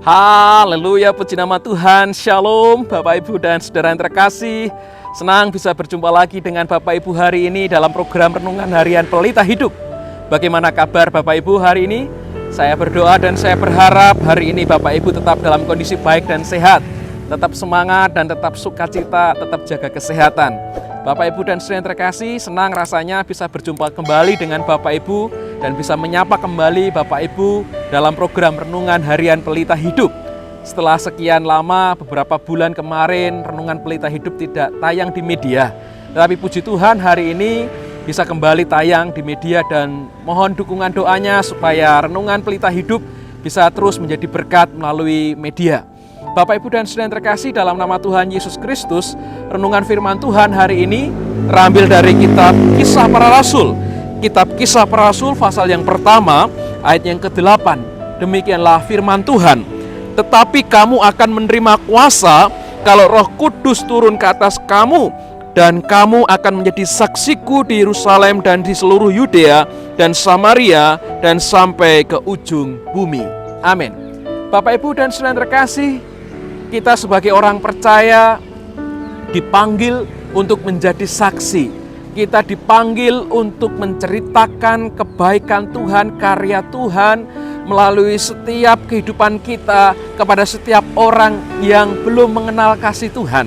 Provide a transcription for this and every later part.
Haleluya, puji nama Tuhan. Shalom Bapak Ibu dan Saudara yang terkasih. Senang bisa berjumpa lagi dengan Bapak Ibu hari ini dalam program Renungan Harian Pelita Hidup. Bagaimana kabar Bapak Ibu hari ini? Saya berdoa dan saya berharap hari ini Bapak Ibu tetap dalam kondisi baik dan sehat, tetap semangat dan tetap sukacita, tetap jaga kesehatan. Bapak Ibu dan Saudara yang terkasih, senang rasanya bisa berjumpa kembali dengan Bapak Ibu dan bisa menyapa kembali Bapak Ibu dalam program Renungan Harian Pelita Hidup. Setelah sekian lama, beberapa bulan kemarin, Renungan Pelita Hidup tidak tayang di media. Tetapi puji Tuhan hari ini bisa kembali tayang di media dan mohon dukungan doanya supaya Renungan Pelita Hidup bisa terus menjadi berkat melalui media. Bapak Ibu dan Saudara yang terkasih, dalam nama Tuhan Yesus Kristus, renungan firman Tuhan hari ini terambil dari kitab Kisah Para Rasul. Kitab Kisah Para Rasul pasal yang pertama, ayat yang ke-8. Demikianlah firman Tuhan. Tetapi kamu akan menerima kuasa kalau Roh Kudus turun ke atas kamu, dan kamu akan menjadi saksiku di Yerusalem dan di seluruh Yudea dan Samaria dan sampai ke ujung bumi. Amin. Bapak Ibu dan Saudara yang terkasih, kita sebagai orang percaya dipanggil untuk menjadi saksi. Kita dipanggil untuk menceritakan kebaikan Tuhan, karya Tuhan melalui setiap kehidupan kita kepada setiap orang yang belum mengenal kasih Tuhan.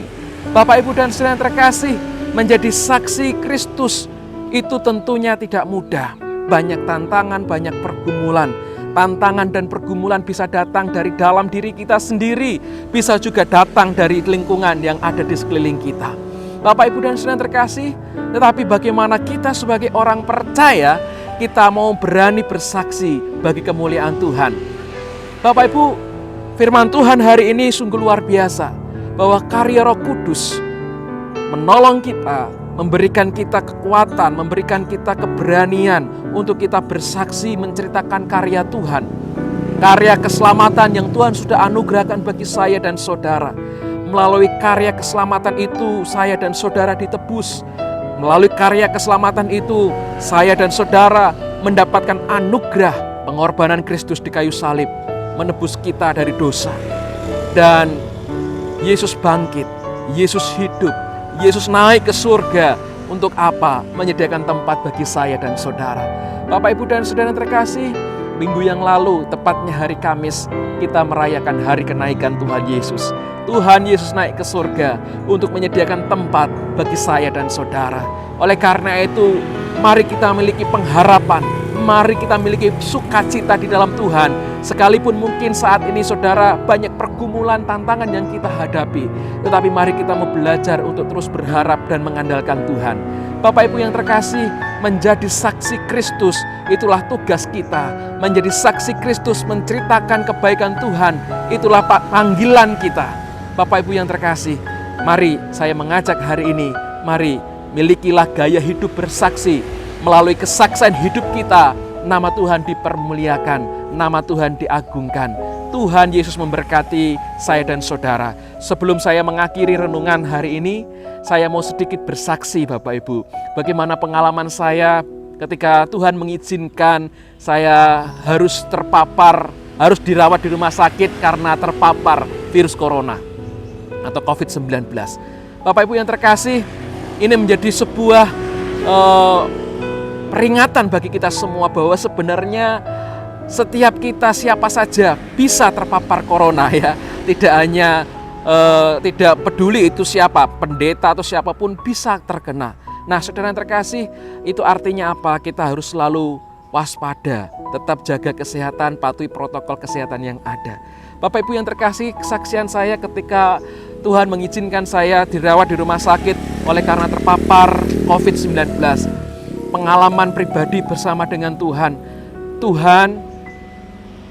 Bapak Ibu dan Saudara yang terkasih, menjadi saksi Kristus itu tentunya tidak mudah. Banyak tantangan, banyak pergumulan. Tantangan dan pergumulan bisa datang dari dalam diri kita sendiri, bisa juga datang dari lingkungan yang ada di sekeliling kita. Bapak Ibu dan Saudara yang terkasih, tetapi bagaimana kita sebagai orang percaya, kita mau berani bersaksi bagi kemuliaan Tuhan. Bapak Ibu, firman Tuhan hari ini sungguh luar biasa, bahwa karya Roh Kudus menolong kita, memberikan kita kekuatan, memberikan kita keberanian untuk kita bersaksi menceritakan karya Tuhan. Karya keselamatan yang Tuhan sudah anugerahkan bagi saya dan saudara. Melalui karya keselamatan itu, saya dan saudara ditebus. Melalui karya keselamatan itu, saya dan saudara mendapatkan anugerah pengorbanan Kristus di kayu salib, menebus kita dari dosa. Dan Yesus bangkit, Yesus hidup, Yesus naik ke surga. Untuk apa? Menyediakan tempat bagi saya dan saudara. Bapak Ibu dan Saudara yang terkasih, minggu yang lalu, tepatnya hari Kamis, kita merayakan hari kenaikan Tuhan Yesus. Tuhan Yesus naik ke surga untuk menyediakan tempat bagi saya dan saudara. Oleh karena itu, mari kita memiliki pengharapan, mari kita memiliki sukacita di dalam Tuhan. Sekalipun mungkin saat ini saudara banyak pergumulan, tantangan yang kita hadapi, tetapi mari kita mau belajar untuk terus berharap dan mengandalkan Tuhan. Bapak Ibu yang terkasih, menjadi saksi Kristus itulah tugas kita. Menjadi saksi Kristus, menceritakan kebaikan Tuhan, itulah panggilan kita. Bapak Ibu yang terkasih, mari saya mengajak hari ini, mari milikilah gaya hidup bersaksi. Melalui kesaksian hidup kita, nama Tuhan dipermuliakan, nama Tuhan diagungkan. Tuhan Yesus memberkati saya dan saudara. Sebelum saya mengakhiri renungan hari ini, saya mau sedikit bersaksi Bapak Ibu. Bagaimana pengalaman saya ketika Tuhan mengizinkan saya harus terpapar, harus dirawat di rumah sakit karena terpapar virus corona atau COVID-19. Bapak Ibu yang terkasih, ini menjadi sebuah peringatan bagi kita semua bahwa sebenarnya setiap kita siapa saja bisa terpapar corona ya. Tidak hanya tidak peduli itu siapa, pendeta atau siapapun bisa terkena. Nah, saudara yang terkasih, itu artinya apa? Kita harus selalu waspada, tetap jaga kesehatan, patuhi protokol kesehatan yang ada. Bapak Ibu yang terkasih, kesaksian saya ketika Tuhan mengizinkan saya dirawat di rumah sakit oleh karena terpapar COVID-19. Pengalaman pribadi bersama dengan Tuhan. Tuhan,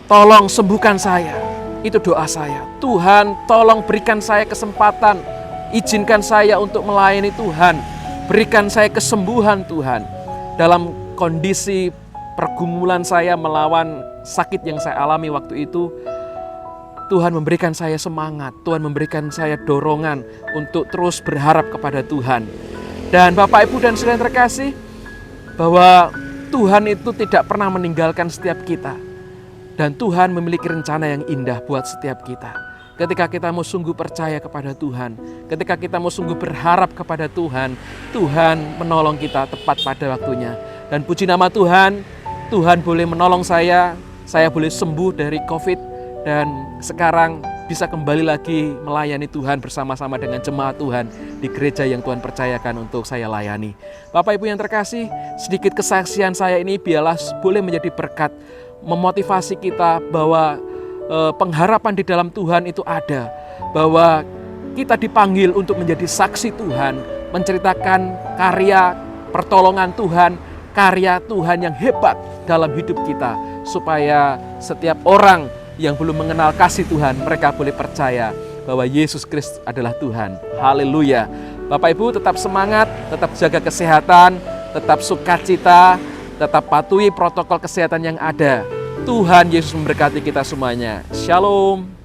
tolong sembuhkan saya. Itu doa saya. Tuhan, tolong berikan saya kesempatan. Izinkan saya untuk melayani Tuhan. Berikan saya kesembuhan Tuhan. Dalam kondisi pergumulan saya melawan sakit yang saya alami waktu itu, Tuhan memberikan saya semangat, Tuhan memberikan saya dorongan untuk terus berharap kepada Tuhan. Dan Bapak Ibu dan Saudara yang terkasih, bahwa Tuhan itu tidak pernah meninggalkan setiap kita. Dan Tuhan memiliki rencana yang indah buat setiap kita. Ketika kita mau sungguh percaya kepada Tuhan, ketika kita mau sungguh berharap kepada Tuhan, Tuhan menolong kita tepat pada waktunya. Dan puji nama Tuhan, Tuhan boleh menolong saya boleh sembuh dari COVID, dan sekarang bisa kembali lagi melayani Tuhan bersama-sama dengan jemaat Tuhan di gereja yang Tuhan percayakan untuk saya layani. Bapak Ibu yang terkasih, sedikit kesaksian saya ini biarlah boleh menjadi berkat, memotivasi kita bahwa pengharapan di dalam Tuhan itu ada, bahwa kita dipanggil untuk menjadi saksi Tuhan, menceritakan karya pertolongan Tuhan, karya Tuhan yang hebat dalam hidup kita, supaya setiap orang yang belum mengenal kasih Tuhan, mereka boleh percaya bahwa Yesus Kristus adalah Tuhan. Haleluya. Bapak Ibu tetap semangat, tetap jaga kesehatan, tetap sukacita, tetap patuhi protokol kesehatan yang ada. Tuhan Yesus memberkati kita semuanya. Shalom.